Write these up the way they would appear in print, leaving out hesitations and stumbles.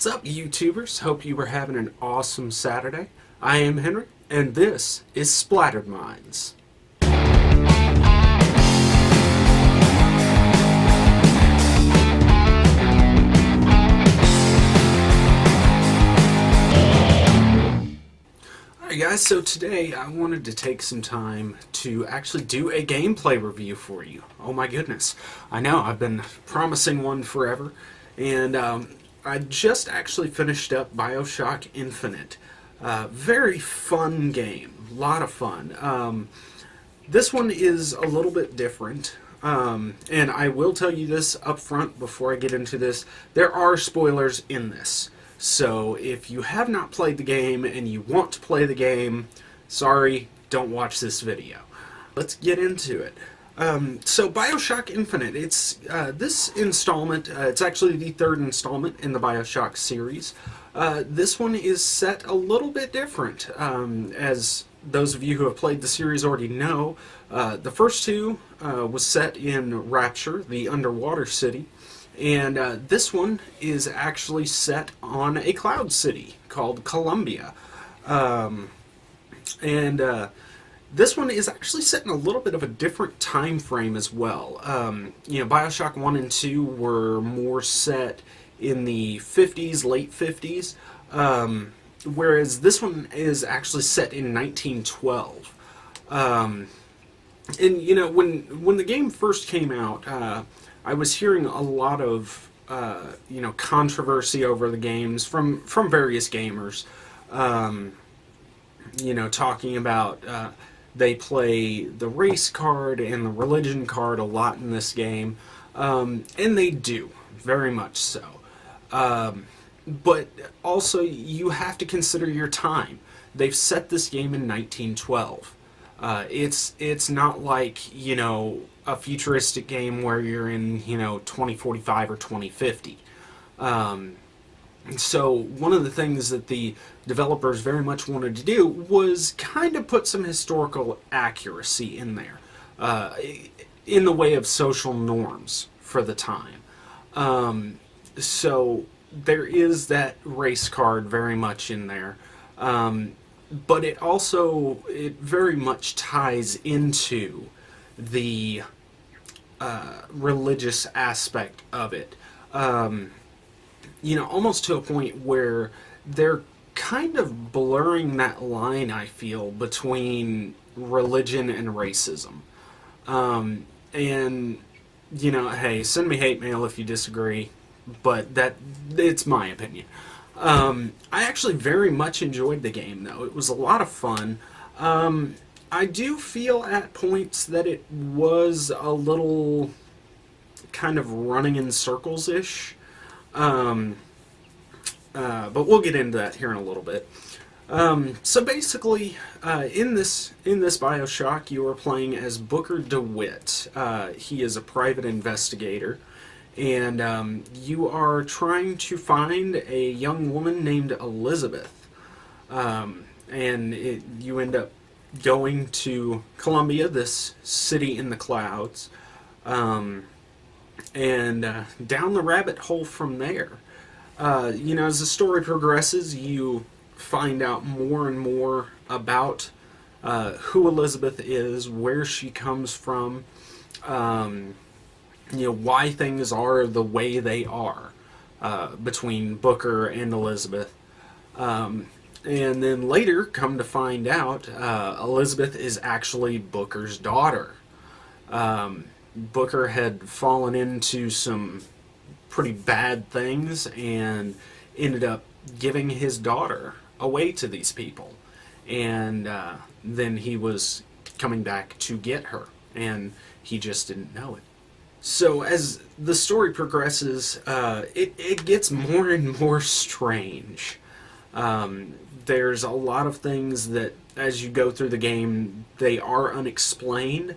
What's up, YouTubers? Hope you were having an awesome Saturday. I am Henry, and this is Splattered Minds. Alright guys, so today I wanted to take some time to actually do a gameplay review for you. Oh my goodness. I know, I've been promising one forever, and I just actually finished up Bioshock Infinite. Very fun game. A lot of fun. This one is a little bit different. And I will tell you this up front before I get into this. There are spoilers in this. So if you have not played the game and you want to play the game, sorry, don't watch this video. Let's get into it. So Bioshock Infinite, it's this installment, it's actually the third installment in the Bioshock series. This one is set a little bit different, as those of you who have played the series already know. The first two was set in Rapture, the underwater city, and this one is actually set on a cloud city called Columbia. This one is actually set in a little bit of a different time frame as well. Bioshock 1 and 2 were more set in the 50s, late 50s, whereas this one is actually set in 1912. When the game first came out, I was hearing a lot of controversy over the games from various gamers. Talking about they play the race card and the religion card a lot in this game, and they do, very much so. But also, you have to consider your time. They've set this game in 1912. It's not like, a futuristic game where you're in, 2045 or 2050. So one of the things that the developers very much wanted to do was kind of put some historical accuracy in there, in the way of social norms for the time. So there is that race card very much in there, but it very much ties into the religious aspect of it. Almost to a point where they're kind of blurring that line, I feel, between religion and racism. Hey, send me hate mail if you disagree, but it's my opinion. I actually very much enjoyed the game, though. It was a lot of fun. I do feel at points that it was a little kind of running in circles-ish. But we'll get into that here in a little bit. So basically, in this Bioshock, you are playing as Booker DeWitt. He is a private investigator, and you are trying to find a young woman named Elizabeth. You end up going to Columbia, this city in the clouds, and down the rabbit hole from there. As the story progresses, you find out more and more about who Elizabeth is, where she comes from, why things are the way they are between Booker and Elizabeth. And then later, come to find out, Elizabeth is actually Booker's daughter. Booker had fallen into some pretty bad things and ended up giving his daughter away to these people. And then he was coming back to get her, and he just didn't know it. So as the story progresses, it gets more and more strange. There's a lot of things that, as you go through the game, they are unexplained.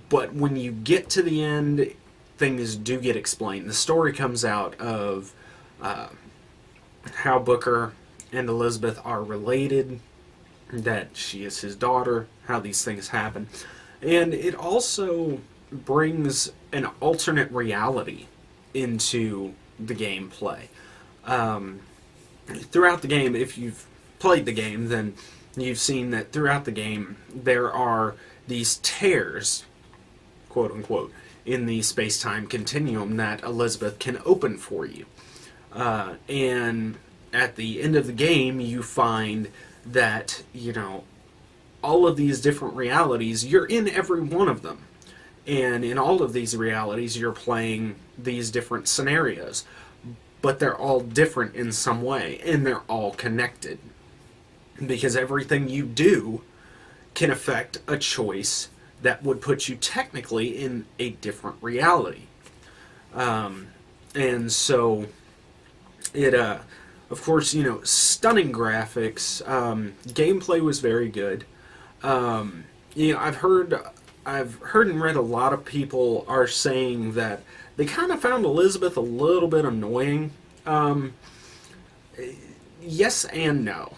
But when you get to the end, things do get explained. The story comes out of how Booker and Elizabeth are related, that she is his daughter, how these things happen. And it also brings an alternate reality into the gameplay. Throughout the game, if you've played the game, then you've seen that throughout the game there are these tears, quote unquote, in the space-time continuum that Elizabeth can open for you. And at the end of the game, you find that, all of these different realities, you're in every one of them. And in all of these realities, you're playing these different scenarios. But they're all different in some way, and they're all connected. Because everything you do can affect a choice that would put you technically in a different reality. And so, of course, stunning graphics. Gameplay was very good. I've heard and read a lot of people are saying that they kind of found Elizabeth a little bit annoying. Yes and no.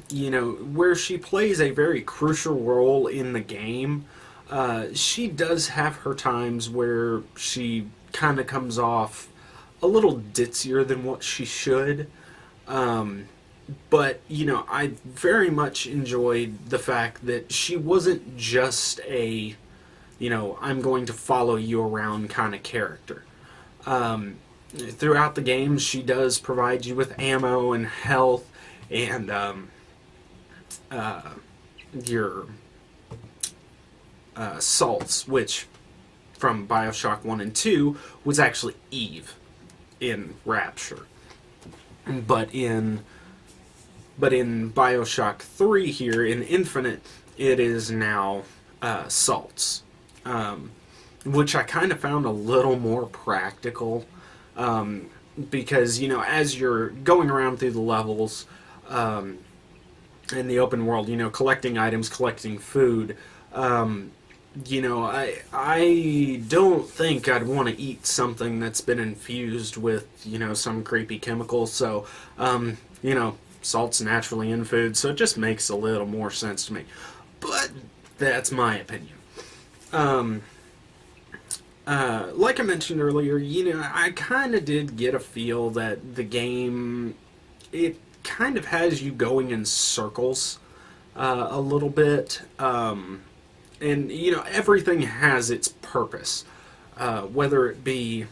Where she plays a very crucial role in the game, she does have her times where she kind of comes off a little ditzier than what she should. But, I very much enjoyed the fact that she wasn't just a, I'm going to follow you around kind of character. Throughout the game, she does provide you with ammo and health and your salts, which from Bioshock 1 and 2 was actually Eve in Rapture. But in Bioshock 3 here, in Infinite, it is now salts. Which I kind of found a little more practical. Because, as you're going around through the levels in the open world, collecting items, collecting food, I don't think I'd want to eat something that's been infused with, some creepy chemical. So, salt's naturally in food, so it just makes a little more sense to me. But that's my opinion. Like I mentioned earlier, I kind of did get a feel that the game, it kind of has you going in circles a little bit. And, everything has its purpose. Whether it be,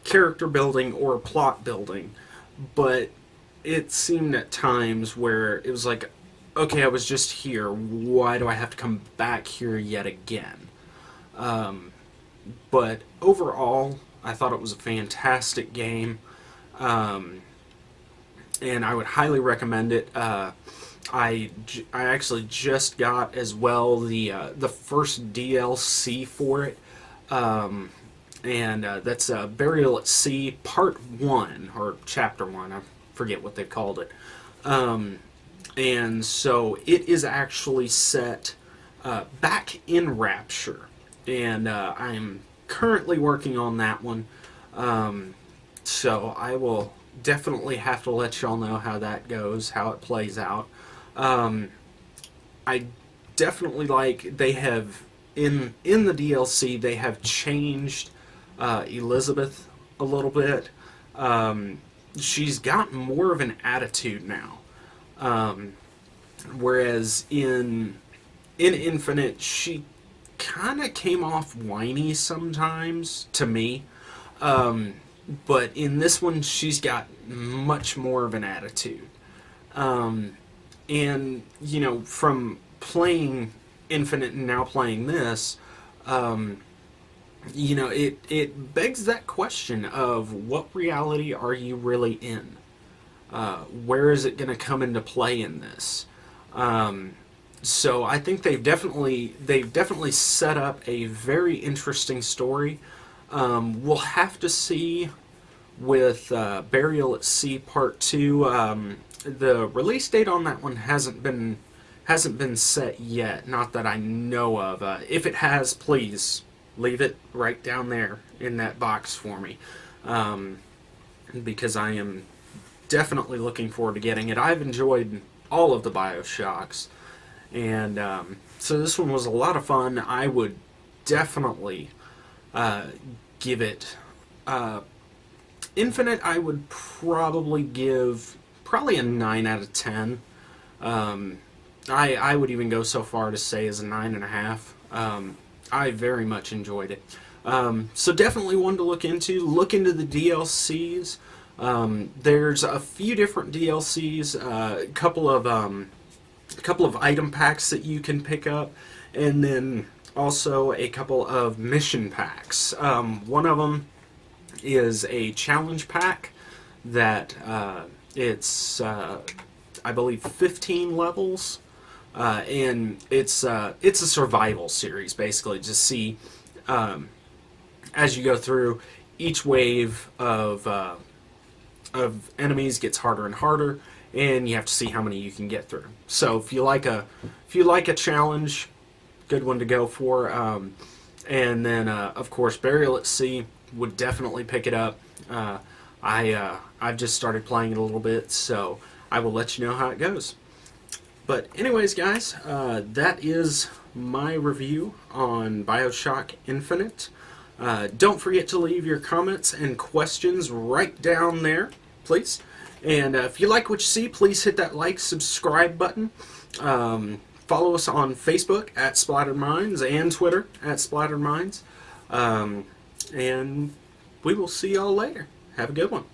character building or plot building. But it seemed at times where it was like, okay, I was just here. Why do I have to come back here yet again? But overall, I thought it was a fantastic game. And I would highly recommend it. I actually just got as well the first DLC for it, and that's Burial at Sea Part 1, or Chapter 1, I forget what they called it. And so it is actually set back in Rapture, and I'm currently working on that one, so I will definitely have to let y'all know how that goes, how it plays out. I definitely like they have in the DLC they have changed Elizabeth a little bit. She's got more of an attitude now, whereas in Infinite she kind of came off whiny sometimes to me. But in this one she's got much more of an attitude. And, from playing Infinite and now playing this, it begs that question of what reality are you really in? Where is it going to come into play in this? So I think they've definitely set up a very interesting story. We'll have to see with Burial at Sea Part 2. The release date on that one hasn't been set yet, not that I know of. If it has, please leave it right down there in that box for me, because I am definitely looking forward to getting it. I've enjoyed all of the Bioshocks, and so this one was a lot of fun. I would definitely give it Infinite, I would probably give a 9 out of 10. I would even go so far to say as a 9.5. I very much enjoyed it. So definitely one to look into. Look into the DLCs. There's a few different DLCs, a couple of item packs that you can pick up, and then also a couple of mission packs. One of them is a challenge pack that it's I believe 15 levels, and it's a survival series basically. Just see as you go through, each wave of enemies gets harder and harder, and you have to see how many you can get through. So if you like a challenge, good one to go for. And then of course Burial at Sea would definitely pick it up. I've just started playing it a little bit, so I will let you know how it goes. But anyways, guys, that is my review on Bioshock Infinite. Don't forget to leave your comments and questions right down there, please. And if you like what you see, please hit that like, subscribe button. Follow us on Facebook at Splattered Minds and Twitter at Splattered Minds. And we will see y'all later. Have a good one.